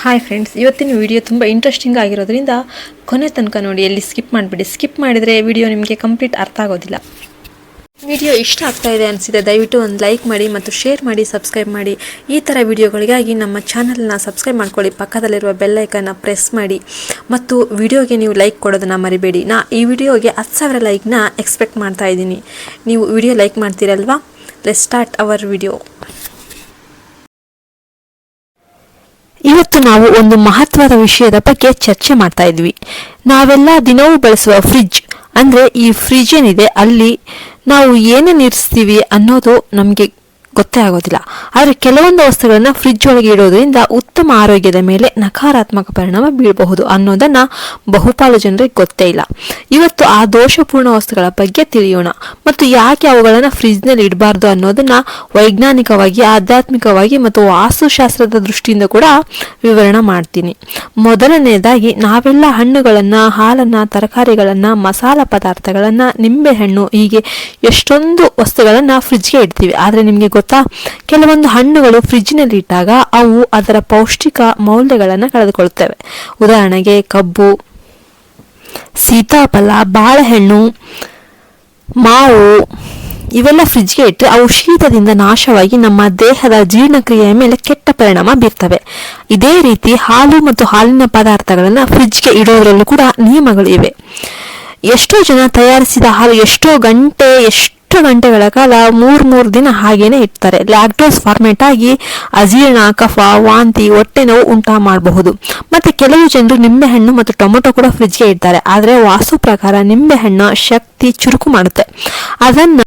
Hi friends, ಇವತ್ತಿನ video ತುಂಬ interesting ಆಗಿರೋದ್ರಿಂದ ಕೊನೆ ತನಕ ನೋಡಿ. ಎಲ್ಲಿ ಸ್ಕಿಪ್ ಮಾಡಿಬಿಡಿ. ಸ್ಕಿಪ್ ಮಾಡಿದರೆ ವಿಡಿಯೋ ನಿಮಗೆ ಕಂಪ್ಲೀಟ್ ಅರ್ಥ ಆಗೋದಿಲ್ಲ. ವಿಡಿಯೋ ಇಷ್ಟ ಆಗ್ತಾ ಇದೆ ಅನಿಸಿದೆ ದಯವಿಟ್ಟು ಒಂದು ಲೈಕ್ ಮಾಡಿ ಮತ್ತು ಶೇರ್ ಮಾಡಿ, ಸಬ್ಸ್ಕ್ರೈಬ್ ಮಾಡಿ. ಈ ಥರ ವಿಡಿಯೋಗಳಿಗಾಗಿ ನಮ್ಮ ಚಾನಲ್ನ ಸಬ್ಸ್ಕ್ರೈಬ್ ಮಾಡ್ಕೊಳ್ಳಿ, ಪಕ್ಕದಲ್ಲಿರುವ ಬೆಲ್ ಐಕನ್ನ ಪ್ರೆಸ್ ಮಾಡಿ ಮತ್ತು ವಿಡಿಯೋಗೆ ನೀವು ಲೈಕ್ ಕೊಡೋದನ್ನು ಮರಿಬೇಡಿ. ಈ ವಿಡಿಯೋಗೆ 10,000 ಲೈಕ್ನ ಎಕ್ಸ್ಪೆಕ್ಟ್ ಮಾಡ್ತಾ ಇದ್ದೀನಿ. ನೀವು ವಿಡಿಯೋ ಲೈಕ್ ಮಾಡ್ತೀರಲ್ವಾ? Let's start our video. ಇವತ್ತು ನಾವು ಒಂದು ಮಹತ್ವದ ವಿಷಯದ ಬಗ್ಗೆ ಚರ್ಚೆ ಮಾಡ್ತಾ ಇದ್ವಿ. ನಾವೆಲ್ಲ ದಿನವೂ ಬಳಸುವ ಫ್ರಿಡ್ಜ್ ಅಂದ್ರೆ ಈ ಫ್ರಿಡ್ಜ್ ಏನಿದೆ ಅಲ್ಲಿ ನಾವು ಏನೇನು ಇರಿಸ್ತೀವಿ ಅನ್ನೋದು ನಮಗೆ ಗೊತ್ತೇ ಆಗೋದಿಲ್ಲ. ಆದರೆ ಕೆಲವೊಂದು ವಸ್ತುಗಳನ್ನ ಫ್ರಿಡ್ಜ್ ಒಳಗೆ ಇಡೋದ್ರಿಂದ ಉತ್ತಮ ಆರೋಗ್ಯದ ಮೇಲೆ ನಕಾರಾತ್ಮಕ ಪರಿಣಾಮ ಬೀಳಬಹುದು ಅನ್ನೋದನ್ನ ಬಹುಪಾಲು ಜನರಿಗೆ ಗೊತ್ತೇ ಇಲ್ಲ. ಇವತ್ತು ಆ ದೋಷಪೂರ್ಣ ವಸ್ತುಗಳ ಬಗ್ಗೆ ತಿಳಿಯೋಣ ಮತ್ತು ಯಾಕೆ ಅವುಗಳನ್ನ ಫ್ರಿಡ್ಜ್ನಲ್ಲಿ ಇಡಬಾರ್ದು ಅನ್ನೋದನ್ನ ವೈಜ್ಞಾನಿಕವಾಗಿ, ಆಧ್ಯಾತ್ಮಿಕವಾಗಿ ಮತ್ತು ವಾಸ್ತುಶಾಸ್ತ್ರದ ದೃಷ್ಟಿಯಿಂದ ಕೂಡ ವಿವರಣೆ ಮಾಡ್ತೀನಿ. ಮೊದಲನೇದಾಗಿ, ನಾವೆಲ್ಲ ಹಣ್ಣುಗಳನ್ನ, ಹಾಲನ್ನ, ತರಕಾರಿಗಳನ್ನ, ಮಸಾಲ ಪದಾರ್ಥಗಳನ್ನ, ನಿಂಬೆಹಣ್ಣು, ಹೀಗೆ ಎಷ್ಟೊಂದು ವಸ್ತುಗಳನ್ನ ಫ್ರಿಡ್ಜ್ಗೆ ಇಡ್ತೀವಿ. ಆದ್ರೆ ನಿಮ್ಗೆ ಕೆಲವೊಂದು ಹಣ್ಣುಗಳು ಫ್ರಿಡ್ಜ್ನಲ್ಲಿ ಇಟ್ಟಾಗ ಅವು ಅದರ ಪೌಷ್ಟಿಕ ಮೌಲ್ಯಗಳನ್ನು ಕಳೆದುಕೊಳ್ಳುತ್ತವೆ. ಉದಾಹರಣೆಗೆ ಕಬ್ಬು, ಸೀತಾಫಲ, ಬಾಳೆಹಣ್ಣು, ಮಾವು ಇವೆಲ್ಲ ಫ್ರಿಡ್ಜ್ಗೆ ಇಟ್ಟರೆ ಅವು ಶೀತದಿಂದ ನಾಶವಾಗಿ ನಮ್ಮ ದೇಹದ ಜೀರ್ಣಕ್ರಿಯೆಯ ಮೇಲೆ ಕೆಟ್ಟ ಪರಿಣಾಮ ಬೀರ್ತವೆ. ಇದೇ ರೀತಿ ಹಾಲು ಮತ್ತು ಹಾಲಿನ ಪದಾರ್ಥಗಳನ್ನು ಫ್ರಿಡ್ಜ್ಗೆ ಇಡೋದ್ರಲ್ಲೂ ಕೂಡ ನಿಯಮಗಳು ಇವೆ. ಎಷ್ಟೋ ಜನ ತಯಾರಿಸಿದ ಹಾಲು ಎಷ್ಟೋ ಗಂಟೆಗಳ ಕಾಲ 3 ದಿನ ಹಾಗೇನೆ ಇಡ್ತಾರೆ. ಲ್ಯಾಕ್ಟೋಸ್ ಫಾರ್ಮೇಟ್ ಆಗಿ ಅಜೀರ್ಣ, ಕಫ, ವಾಂತಿ, ಹೊಟ್ಟೆ ನೋವು ಉಂಟು ಮಾಡಬಹುದು. ಮತ್ತೆ ಕೆಲವು ಜನರು ನಿಂಬೆಹಣ್ಣು ಮತ್ತು ಟೊಮೆಟೊ ಕೂಡ ಫ್ರಿಡ್ಜ್ಗೆ ಇಡ್ತಾರೆ. ಆದ್ರೆ ವಾಸ್ತು ಪ್ರಕಾರ ನಿಂಬೆಹಣ್ಣು ಶಕ್ತಿ ಚುರುಕು ಮಾಡುತ್ತೆ. ಅದನ್ನ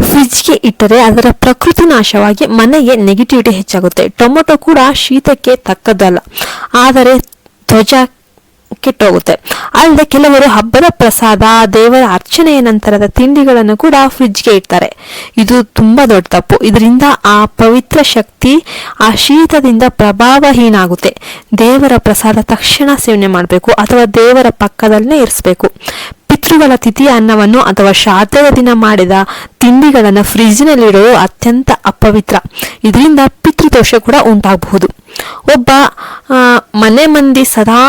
ಫ್ರಿಡ್ಜ್ಗೆ ಇಟ್ಟರೆ ಅದರ ಪ್ರಕೃತಿ ನಾಶವಾಗಿ ಮನೆಗೆ ನೆಗೆಟಿವಿಟಿ ಹೆಚ್ಚಾಗುತ್ತೆ. ಟೊಮೆಟೊ ಕೂಡ ಶೀತಕ್ಕೆ ತಕ್ಕದಲ್ಲ, ಆದರೆ ತ್ವಚ ಕೆಟ್ಟೋಗುತ್ತೆ. ಅಲ್ಲದೆ ಕೆಲವರು ಹಬ್ಬದ ಪ್ರಸಾದ, ದೇವರ ಅರ್ಚನೆಯ ನಂತರದ ತಿಂಡಿಗಳನ್ನು ಕೂಡ ಫ್ರಿಡ್ಜ್ಗೆ ಇಡ್ತಾರೆ. ಇದು ತುಂಬಾ ದೊಡ್ಡ ತಪ್ಪು. ಇದರಿಂದ ಆ ಪವಿತ್ರ ಶಕ್ತಿ ಆ ಶೀತದಿಂದ ಪ್ರಭಾವಹೀನ ಆಗುತ್ತೆ. ದೇವರ ಪ್ರಸಾದ ತಕ್ಷಣ ಸೇವನೆ ಮಾಡಬೇಕು ಅಥವಾ ದೇವರ ಪಕ್ಕದಲ್ಲೇ ಇರಿಸಬೇಕು. ಪಿತೃಗಳ ತಿಥಿಯ ಅನ್ನವನ್ನು ಅಥವಾ ಶ್ರಾದ್ದದ ದಿನ ಮಾಡಿದ ತಿಂಡಿಗಳನ್ನು ಫ್ರಿಡ್ಜ್ನಲ್ಲಿ ಇಡೋದು ಅತ್ಯಂತ ಅಪವಿತ್ರ. ಇದರಿಂದ ಪಿತೃದೋಷ ಕೂಡ ಉಂಟಾಗಬಹುದು. ಒಬ್ಬ ಮನೆ ಮಂದಿ ಸದಾ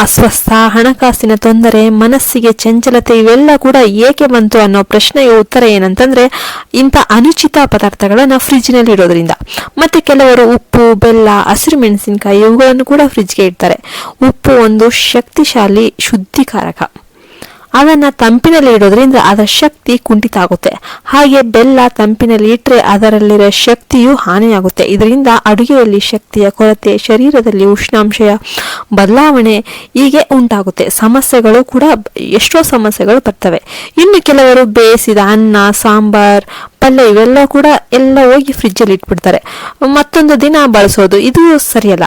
ಅಸ್ವಸ್ಥ, ಹಣಕಾಸಿನ ತೊಂದರೆ, ಮನಸ್ಸಿಗೆ ಚಂಚಲತೆ ಇವೆಲ್ಲ ಕೂಡ ಏಕೆ ಬಂತು ಅನ್ನೋ ಪ್ರಶ್ನೆಯ ಉತ್ತರ ಏನಂತಂದ್ರೆ ಇಂಥ ಅನುಚಿತ ಪದಾರ್ಥಗಳನ್ನ ಫ್ರಿಡ್ಜ್ನಲ್ಲಿ ಇಡೋದ್ರಿಂದ. ಮತ್ತೆ ಕೆಲವರು ಉಪ್ಪು, ಬೆಲ್ಲ, ಹಸಿರು ಮೆಣಸಿನಕಾಯಿ ಇವುಗಳನ್ನು ಕೂಡ ಫ್ರಿಡ್ಜ್ಗೆ ಇಡ್ತಾರೆ. ಉಪ್ಪು ಒಂದು ಶಕ್ತಿಶಾಲಿ ಶುದ್ಧಿಕಾರಕ. ಅದನ್ನ ತಂಪಿನಲ್ಲಿ ಇಡೋದ್ರಿಂದ ಅದರ ಶಕ್ತಿ ಕುಂಠಿತ ಆಗುತ್ತೆ. ಹಾಗೆ ಬೆಲ್ಲ ತಂಪಿನಲ್ಲಿ ಇಟ್ಟರೆ ಅದರಲ್ಲಿರೋ ಶಕ್ತಿಯು ಹಾನಿಯಾಗುತ್ತೆ. ಇದರಿಂದ ಅಡುಗೆಯಲ್ಲಿ ಶಕ್ತಿಯ ಕೊರತೆ, ಶರೀರದಲ್ಲಿ ಉಷ್ಣಾಂಶ ಬದಲಾವಣೆ ಹೀಗೆ ಉಂಟಾಗುತ್ತೆ. ಎಷ್ಟೋ ಸಮಸ್ಯೆಗಳು ಬರ್ತವೆ. ಇನ್ನು ಕೆಲವರು ಬೇಯಿಸಿದ ಅನ್ನ, ಸಾಂಬಾರ್, ಪಲ್ಯ ಇವೆಲ್ಲ ಕೂಡ ಹೋಗಿ ಫ್ರಿಡ್ಜಲ್ಲಿ ಇಟ್ಬಿಡ್ತಾರೆ. ಮತ್ತೊಂದು ದಿನ ಬಳಸೋದು ಇದು ಸರಿಯಲ್ಲ.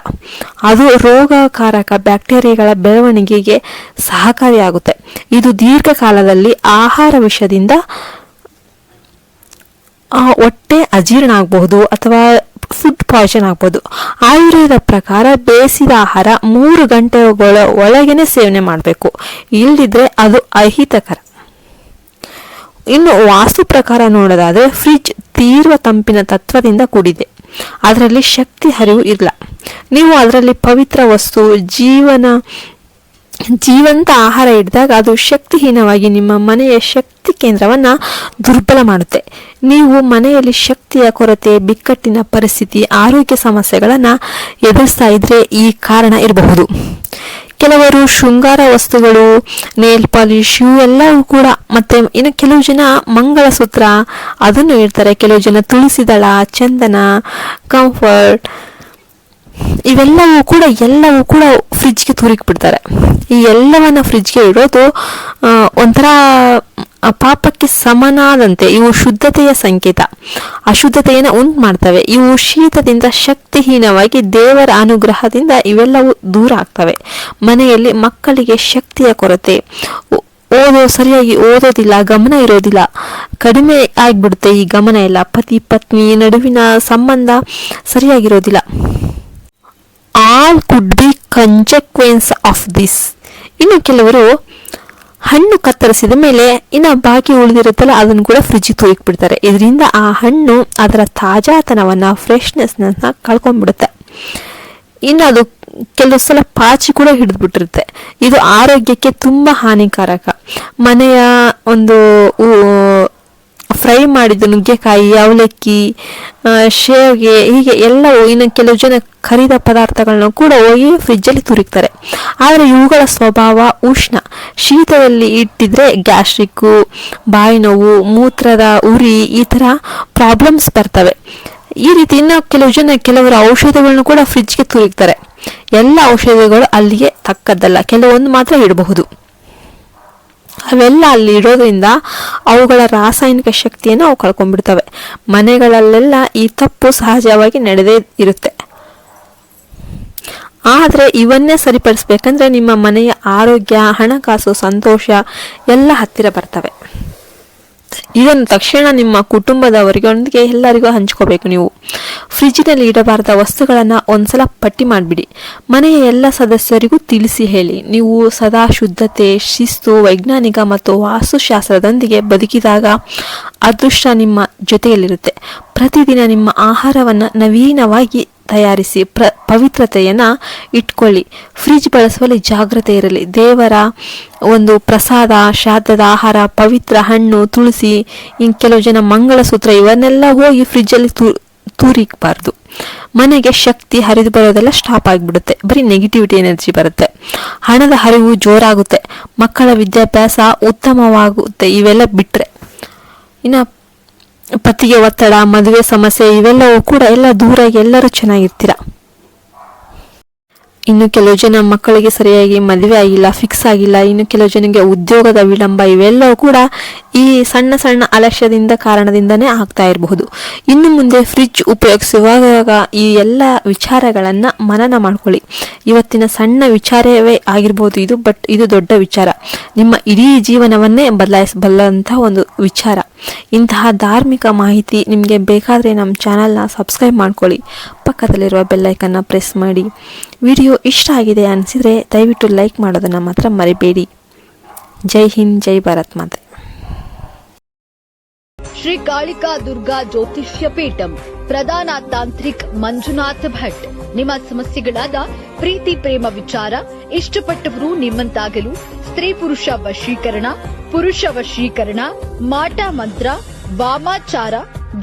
ಅದು ರೋಗಕಾರಕ ಬ್ಯಾಕ್ಟೀರಿಯಾಗಳ ಬೆಳವಣಿಗೆಗೆ ಸಹಕಾರಿಯಾಗುತ್ತೆ. ಇದು ದೀರ್ಘಕಾಲದಲ್ಲಿ ಆಹಾರ ವಿಷದಿಂದ ಹೊಟ್ಟೆ ಅಜೀರ್ಣ ಆಗಬಹುದು ಅಥವಾ ಫುಡ್ ಪಾಯ್ಸನ್ ಆಗ್ಬೋದು. ಆಯುರ್ವೇದ ಪ್ರಕಾರ ಬೇಯಿಸಿದ ಆಹಾರ 3 ಗಂಟೆಗಳ ಒಳಗೇನೆ ಸೇವನೆ ಮಾಡಬೇಕು. ಇಲ್ಲದಿದ್ರೆ ಅದು ಅಹಿತಕರ. ಇನ್ನು ವಾಸ್ತು ಪ್ರಕಾರ ನೋಡೋದಾದ್ರೆ ಫ್ರಿಡ್ಜ್ ತೀವ್ರ ತಂಪಿನ ತತ್ವದಿಂದ ಕೂಡಿದೆ. ಅದರಲ್ಲಿ ಶಕ್ತಿ ಹರಿವು ಇಲ್ಲ. ನೀವು ಅದರಲ್ಲಿ ಪವಿತ್ರ ವಸ್ತು, ಜೀವಂತ ಆಹಾರ ಇಡಿದಾಗ ಅದು ಶಕ್ತಿಹೀನವಾಗಿ ನಿಮ್ಮ ಮನೆಯ ಶಕ್ತಿ ಕೇಂದ್ರವನ್ನ ದುರ್ಬಲ ಮಾಡುತ್ತೆ. ನೀವು ಮನೆಯಲ್ಲಿ ಶಕ್ತಿಯ ಕೊರತೆ, ಬಿಕ್ಕಟ್ಟಿನ ಪರಿಸ್ಥಿತಿ, ಆರೋಗ್ಯ ಸಮಸ್ಯೆಗಳನ್ನ ಎದುರಿಸ್ತಾ ಇದ್ರೆ ಈ ಕಾರಣ ಇರಬಹುದು. ಕೆಲವರು ಶೃಂಗಾರ ವಸ್ತುಗಳು, ನೇಲ್ ಪಾಲಿಶ್ ಇವೆಲ್ಲವೂ ಕೂಡ, ಮತ್ತೆ ಇನ್ನು ಕೆಲವು ಜನ ಮಂಗಳಸೂತ್ರ ಅದನ್ನು ಇಡ್ತಾರೆ. ಕೆಲವು ಜನ ತುಳಸಿ ದಳ, ಚಂದನ, ಕಂಫರ್ಟ್ ಇವೆಲ್ಲವೂ ಕೂಡ ಫ್ರಿಡ್ಜ್ಗೆ ತೂರಿಕ್ಬಿಡ್ತಾರೆ. ಈ ಎಲ್ಲವನ್ನ ಫ್ರಿಡ್ಜ್ಗೆ ಇಡೋದು ಒಂಥರ ಪಾಪಕ್ಕೆ ಸಮನಾದಂತೆ. ಇವು ಶುದ್ಧತೆಯ ಸಂಕೇತ, ಅಶುದ್ಧತೆಯನ್ನು ಉಂಟು ಮಾಡ್ತವೆ. ಇವು ಶೀತದಿಂದ ಶಕ್ತಿಹೀನವಾಗಿ ದೇವರ ಅನುಗ್ರಹದಿಂದ ಇವೆಲ್ಲವೂ ದೂರ ಆಗ್ತವೆ. ಮನೆಯಲ್ಲಿ ಮಕ್ಕಳಿಗೆ ಶಕ್ತಿಯ ಕೊರತೆ, ಸರಿಯಾಗಿ ಓದೋದಿಲ್ಲ, ಗಮನ ಇರೋದಿಲ್ಲ, ಕಡಿಮೆ ಆಗ್ಬಿಡುತ್ತೆ ಈ ಗಮನ ಎಲ್ಲ. ಪತಿ ಪತ್ನಿ ನಡುವಿನ ಸಂಬಂಧ ಸರಿಯಾಗಿರೋದಿಲ್ಲ. All could be consequence of this. ಇನ್ನು ಕೆಲವರು ಹಣ್ಣು ಕತ್ತರಿಸಿದ ಮೇಲೆ ಇನ್ನು ಬಾಕಿ ಉಳಿದಿರುತ್ತಲ್ಲ ಅದನ್ನು ಕೂಡ ಫ್ರಿಡ್ಜಿಗೆ ತೂಯಿಕ್ಬಿಡ್ತಾರೆ. ಇದರಿಂದ ಆ ಹಣ್ಣು ಅದರ ತಾಜಾತನವನ್ನ, ಫ್ರೆಶ್ನೆಸ್ನ ಕಳ್ಕೊಂಡ್ಬಿಡುತ್ತೆ. ಇನ್ನು ಅದು ಕೆಲವು ಸಲ ಪಾಚಿ ಕೂಡ ಹಿಡಿದ್ಬಿಟ್ಟಿರುತ್ತೆ. ಇದು ಆರೋಗ್ಯಕ್ಕೆ ತುಂಬ ಹಾನಿಕಾರಕ. ಮನೆಯ ಒಂದು ಫ್ರೈ ಮಾಡಿದ ನುಗ್ಗೆಕಾಯಿ, ಅವಲಕ್ಕಿ, ಶೇವಿಗೆ ಹೀಗೆ ಎಲ್ಲವೂ, ಇನ್ನು ಕೆಲವು ಜನ ಕರಿದ ಪದಾರ್ಥಗಳನ್ನ ಕೂಡ ಹೋಗಿ ಫ್ರಿಜ್ಜಲ್ಲಿ ತುರಿಕ್ತಾರೆ. ಆದರೆ ಇವುಗಳ ಸ್ವಭಾವ ಉಷ್ಣ. ಶೀತದಲ್ಲಿ ಇಟ್ಟಿದ್ರೆ ಗ್ಯಾಸ್ಟ್ರಿಕ್ಕು, ಬಾಯಿ ನೋವು, ಮೂತ್ರದ ಉರಿ ಈ ಥರ ಪ್ರಾಬ್ಲಮ್ಸ್ ಬರ್ತವೆ. ಈ ರೀತಿ ಇನ್ನು ಕೆಲವರ ಔಷಧಿಗಳನ್ನ ಕೂಡ ಫ್ರಿಜ್ಗೆ ತುರಿಕ್ತಾರೆ. ಎಲ್ಲ ಔಷಧಿಗಳು ಅಲ್ಲಿಗೆ ತಕ್ಕದ್ದಲ್ಲ, ಕೆಲವೊಂದು ಮಾತ್ರ ಇಡಬಹುದು. ಅವೆಲ್ಲ ಅಲ್ಲಿ ಇಡೋದ್ರಿಂದ ಅವುಗಳ ರಾಸಾಯನಿಕ ಶಕ್ತಿಯನ್ನು ಅವು ಕಳ್ಕೊಂಡ್ಬಿಡ್ತವೆ. ಮನೆಗಳಲ್ಲೆಲ್ಲ ಈ ತಪ್ಪು ಸಹಜವಾಗಿ ನಡೆದೇ ಇರುತ್ತೆ. ಆದರೆ ಇವನ್ನೇ ಸರಿಪಡಿಸ್ಬೇಕಂದ್ರೆ ನಿಮ್ಮ ಮನೆಯ ಆರೋಗ್ಯ, ಹಣಕಾಸು, ಸಂತೋಷ ಎಲ್ಲ ಹತ್ತಿರ ಬರ್ತವೆ. ಇದನ್ನು ತಕ್ಷಣ ನಿಮ್ಮ ಕುಟುಂಬದವರಿಗೊಂದಿಗೆ ಎಲ್ಲರಿಗೂ ಹಂಚ್ಕೋಬೇಕು. ನೀವು ಫ್ರಿಜ್ಜಿನಲ್ಲಿ ಇಡಬಾರದ ವಸ್ತುಗಳನ್ನು ಒಂದ್ಸಲ ಪಟ್ಟಿ ಮಾಡಿಬಿಡಿ. ಮನೆಯ ಎಲ್ಲ ಸದಸ್ಯರಿಗೂ ತಿಳಿಸಿ ಹೇಳಿ. ನೀವು ಸದಾ ಶುದ್ಧತೆ, ಶಿಸ್ತು, ವೈಜ್ಞಾನಿಕ ಮತ್ತು ವಾಸ್ತುಶಾಸ್ತ್ರದೊಂದಿಗೆ ಬದುಕಿದಾಗ ಅದೃಷ್ಟ ನಿಮ್ಮ ಜೊತೆಯಲ್ಲಿರುತ್ತೆ. ಪ್ರತಿದಿನ ನಿಮ್ಮ ಆಹಾರವನ್ನು ನವೀನವಾಗಿ ತಯಾರಿಸಿ ಪವಿತ್ರತೆಯನ್ನು ಇಟ್ಕೊಳ್ಳಿ. ಫ್ರಿಜ್ ಬಳಸುವಲ್ಲಿ ಜಾಗ್ರತೆ ಇರಲಿ. ದೇವರ ಒಂದು ಪ್ರಸಾದ, ಶ್ರಾದ್ದದ ಆಹಾರ, ಪವಿತ್ರ ಹಣ್ಣು, ತುಳಸಿ, ಇನ್ನು ಕೆಲವು ಜನ ಮಂಗಳಸೂತ್ರ ಇವನ್ನೆಲ್ಲ ಹೋಗಿ ಫ್ರಿಜ್ಜಲ್ಲಿ ತೂರಿಕ್ಬಾರ್ದು. ಮನೆಗೆ ಶಕ್ತಿ ಹರಿದು ಬರೋದೆಲ್ಲ ಸ್ಟಾಪ್ ಆಗಿಬಿಡುತ್ತೆ. ಬರೀ ನೆಗೆಟಿವಿಟಿ ಎನರ್ಜಿ ಬರುತ್ತೆ. ಹಣದ ಹರಿವು ಜೋರಾಗುತ್ತೆ. ಮಕ್ಕಳ ವಿದ್ಯಾಭ್ಯಾಸ ಉತ್ತಮವಾಗುತ್ತೆ. ಇವೆಲ್ಲ ಬಿಟ್ಟರೆ ಇನ್ನು ಪತಿಗೆ ಒತ್ತಡ, ಮದುವೆ ಸಮಸ್ಯೆ ಇವೆಲ್ಲವೂ ಕೂಡ ಎಲ್ಲ ದೂರ, ಎಲ್ಲರೂ ಚೆನ್ನಾಗಿರ್ತೀರ. ಇನ್ನು ಕೆಲವು ಜನ ಮಕ್ಕಳಿಗೆ ಸರಿಯಾಗಿ ಮದುವೆ ಆಗಿಲ್ಲ, ಫಿಕ್ಸ್ ಆಗಿಲ್ಲ. ಇನ್ನು ಕೆಲವು ಜನಕ್ಕೆ ಉದ್ಯೋಗದ ವಿಳಂಬ ಇವೆಲ್ಲವೂ ಕೂಡ ಈ ಸಣ್ಣ ಸಣ್ಣ ಅಲಕ್ಷ್ಯದಿಂದ ಕಾರಣದಿಂದನೇ ಆಗ್ತಾ ಇರಬಹುದು. ಇನ್ನು ಮುಂದೆ ಫ್ರಿಡ್ಜ್ ಉಪಯೋಗಿಸುವಾಗ ಈ ಎಲ್ಲ ವಿಚಾರಗಳನ್ನು ಮನನ ಮಾಡ್ಕೊಳ್ಳಿ. ಇವತ್ತಿನ ಸಣ್ಣ ವಿಚಾರವೇ ಆಗಿರ್ಬೋದು ಇದು, ಬಟ್ ಇದು ದೊಡ್ಡ ವಿಚಾರ. ನಿಮ್ಮ ಇಡೀ ಜೀವನವನ್ನೇ ಬದಲಾಯಿಸಬಲ್ಲಂತಹ ಒಂದು ವಿಚಾರ. ಇಂತಹ ಧಾರ್ಮಿಕ ಮಾಹಿತಿ ನಿಮಗೆ ಬೇಕಾದರೆ ನಮ್ಮ ಚಾನಲ್ನ ಸಬ್ಸ್ಕ್ರೈಬ್ ಮಾಡ್ಕೊಳ್ಳಿ. ಪಕ್ಕದಲ್ಲಿರುವ ಬೆಲ್ಲೈಕನ್ನ ಪ್ರೆಸ್ ಮಾಡಿ. ವಿಡಿಯೋ ಇಷ್ಟ ಆಗಿದೆ ಅನಿಸಿದರೆ ದಯವಿಟ್ಟು ಲೈಕ್ ಮಾಡೋದನ್ನು ಮಾತ್ರ ಮರಿಬೇಡಿ. ಜೈ ಹಿಂದ್, ಜೈ ಭಾರತ್ ಮಾತೆ. ಶ್ರೀ ಕಾಳಿಕಾ ದುರ್ಗಾ ಜ್ಯೋತಿಷ್ಯ ಪೀಠಂ ಪ್ರಧಾನ ತಾಂತ್ರಿಕ್ ಮಂಜುನಾಥ್ ಭಟ್. ನಿಮ್ಮ ಸಮಸ್ಯೆಗಳಾದ ಪ್ರೀತಿ, ಪ್ರೇಮ ವಿಚಾರ, ಇಷ್ಟಪಟ್ಟವರು ನಿಮ್ಮಂತಾಗಲು, ಸ್ತ್ರೀ ಪುರುಷ ವಶೀಕರಣ, ಪುರುಷ ವಶೀಕರಣ, ಮಾಟ ಮಂತ್ರ, ವಾಮಾಚಾರ,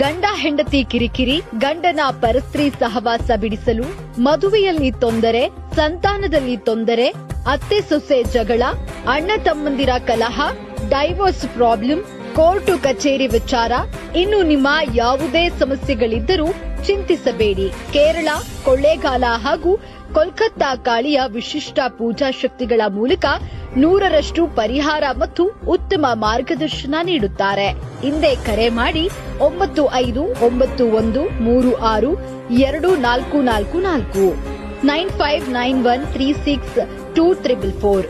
ಗಂಡ ಹೆಂಡತಿ ಕಿರಿಕಿರಿ, ಗಂಡನ ಪರಸ್ತ್ರೀ ಸಹವಾಸ ಬಿಡಿಸಲು, ಮದುವೆಯಲ್ಲಿ ತೊಂದರೆ, ಸಂತಾನದಲ್ಲಿ ತೊಂದರೆ, ಅತ್ತೆ ಸೊಸೆ ಜಗಳ, ಅಣ್ಣ ತಮ್ಮಂದಿರ ಕಲಹ, ಡೈವೋರ್ಸ್ ಪ್ರಾಬ್ಲಮ್, ಕೋರ್ಟು ಕಚೇರಿ ವಿಚಾರ, ಇನ್ನು ನಿಮ್ಮ ಯಾವುದೇ ಸಮಸ್ಯೆಗಳಿದ್ದರೂ ಚಿಂತಿಸಬೇಡಿ. ಕೇರಳ, ಕೊಳ್ಳೇಗಾಲ ಹಾಗೂ ಕೋಲ್ಕತ್ತಾ ಕಾಳಿಯ ವಿಶಿಷ್ಟ ಪೂಜಾ ಶಕ್ತಿಗಳ ಮೂಲಕ 100ರಷ್ಟು ಪರಿಹಾರ ಮತ್ತು ಉತ್ತಮ ಮಾರ್ಗದರ್ಶನ ನೀಡುತ್ತಾರೆ. ಹಿಂದೆ ಕರೆ ಮಾಡಿ 9591362444 9591362444